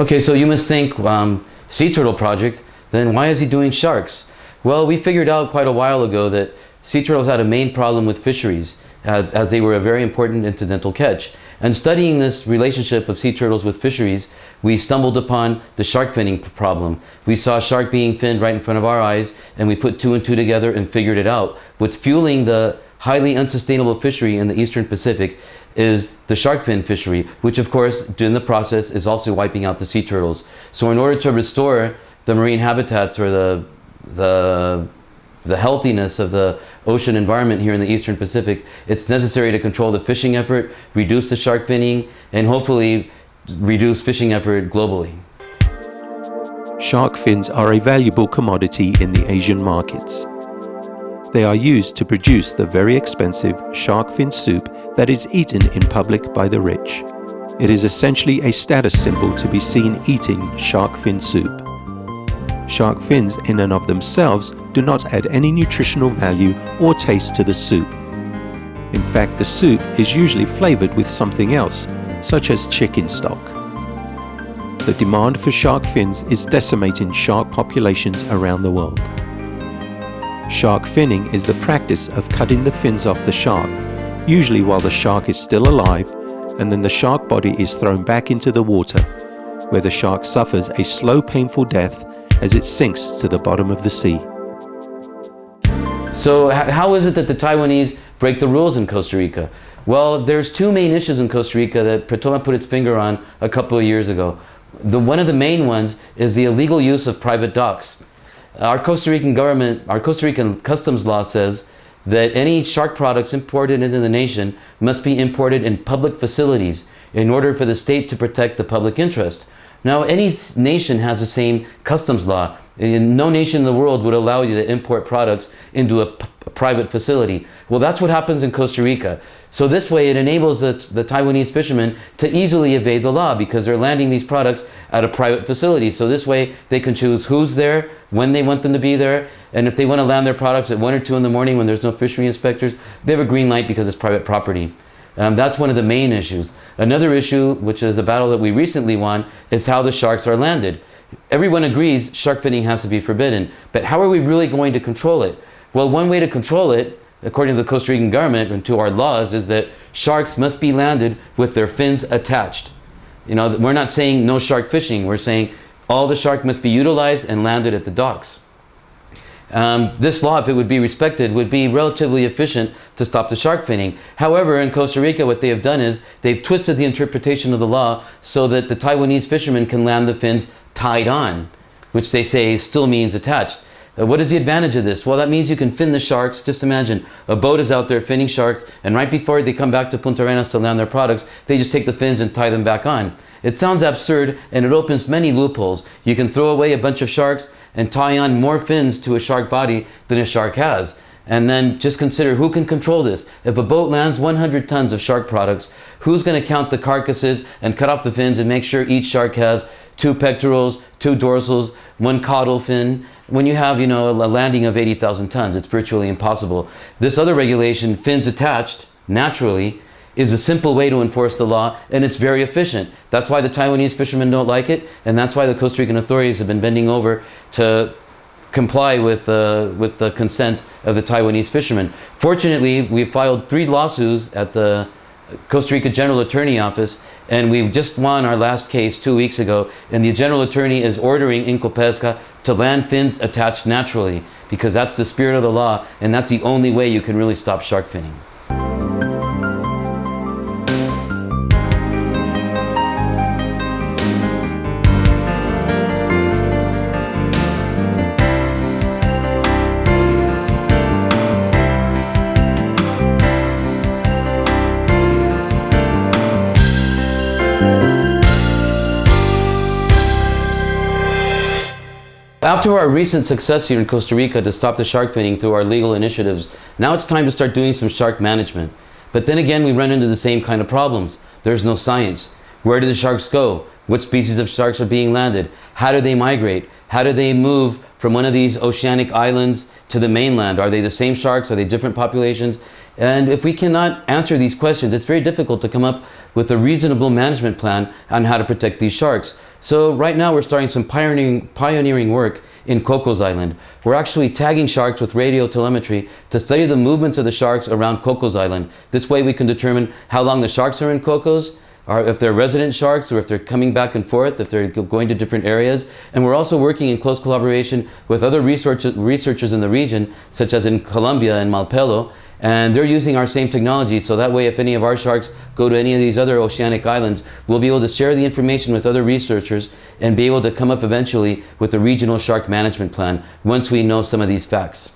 Okay, so you must think, sea turtle project, then why is he doing sharks? Well, we figured out quite a while ago that sea turtles had a main problem with fisheries, as they were a very important incidental catch. And studying this relationship of sea turtles with fisheries, we stumbled upon the shark finning problem. We saw a shark being finned right in front of our eyes, and we put two and two together and figured it out. What's fueling the highly unsustainable fishery in the Eastern Pacific is the shark fin fishery, which of course, in the process, is also wiping out the sea turtles. So in order to restore the marine habitats or the healthiness of the ocean environment here in the Eastern Pacific, it's necessary to control the fishing effort, reduce the shark finning, and hopefully reduce fishing effort globally. Shark fins are a valuable commodity in the Asian markets. They are used to produce the very expensive shark fin soup that is eaten in public by the rich. It is essentially a status symbol to be seen eating shark fin soup. Shark fins in and of themselves do not add any nutritional value or taste to the soup. In fact, the soup is usually flavored with something else, such as chicken stock. The demand for shark fins is decimating shark populations around the world. Shark finning is the practice of cutting the fins off the shark, usually while the shark is still alive, and then the shark body is thrown back into the water, where the shark suffers a slow, painful death as it sinks to the bottom of the sea. So how is it that the Taiwanese break the rules in Costa Rica? Well, there's two main issues in Costa Rica that PRETOMA put its finger on a couple of years ago. One of the main ones is the illegal use of private docks. Our Costa Rican government, our Costa Rican customs law says that any shark products imported into the nation must be imported in public facilities in order for the state to protect the public interest. Now, any nation has the same customs law. No nation in the world would allow you to import products into a private facility. Well, that's what happens in Costa Rica. So this way it enables the Taiwanese fishermen to easily evade the law because they're landing these products at a private facility. So this way they can choose who's there, when they want them to be there, and if they want to land their products at 1 or 2 in the morning when there's no fishery inspectors, they have a green light because it's private property. That's one of the main issues. Another issue, which is a battle that we recently won, is how the sharks are landed. Everyone agrees shark finning has to be forbidden, but how are we really going to control it? Well, one way to control it, according to the Costa Rican government and to our laws, is that sharks must be landed with their fins attached. You know, we're not saying no shark fishing, we're saying all the shark must be utilized and landed at the docks. This law, if it would be respected, would be relatively efficient to stop the shark finning. However, in Costa Rica, what they have done is they've twisted the interpretation of the law so that the Taiwanese fishermen can land the fins tied on, which they say still means attached. What is the advantage of this? Well, that means you can fin the sharks. Just imagine a boat is out there finning sharks, and right before they come back to Punta Arenas to land their products, they just take the fins and tie them back on. It sounds absurd, and it opens many loopholes. You can throw away a bunch of sharks and tie on more fins to a shark body than a shark has. And then just consider who can control this. If a boat lands 100 tons of shark products, who's going to count the carcasses and cut off the fins and make sure each shark has 2 pectorals, 2 dorsals, 1 caudal fin? When you have, a landing of 80,000 tons, it's virtually impossible. This other regulation, fins attached, naturally, is a simple way to enforce the law, and it's very efficient. That's why the Taiwanese fishermen don't like it, and that's why the Costa Rican authorities have been bending over to comply with the consent of the Taiwanese fishermen. Fortunately, we filed 3 lawsuits at the Costa Rica General Attorney Office, and we just won our last case 2 weeks ago, and the General Attorney is ordering Incopesca to land fins attached naturally, because that's the spirit of the law, and that's the only way you can really stop shark finning. After our recent success here in Costa Rica to stop the shark finning through our legal initiatives, now it's time to start doing some shark management. But then again, we run into the same kind of problems. There's no science. Where do the sharks go? What species of sharks are being landed? How do they migrate? How do they move from one of these oceanic islands to the mainland? Are they the same sharks? Are they different populations? And if we cannot answer these questions, it's very difficult to come up with a reasonable management plan on how to protect these sharks. So right now we're starting some pioneering work in Cocos Island. We're actually tagging sharks with radio telemetry to study the movements of the sharks around Cocos Island. This way we can determine how long the sharks are in Cocos, or if they're resident sharks, or if they're coming back and forth, if they're going to different areas. And we're also working in close collaboration with other researchers in the region, such as in Colombia and Malpelo, and they're using our same technology, so that way if any of our sharks go to any of these other oceanic islands, we'll be able to share the information with other researchers and be able to come up eventually with a regional shark management plan once we know some of these facts.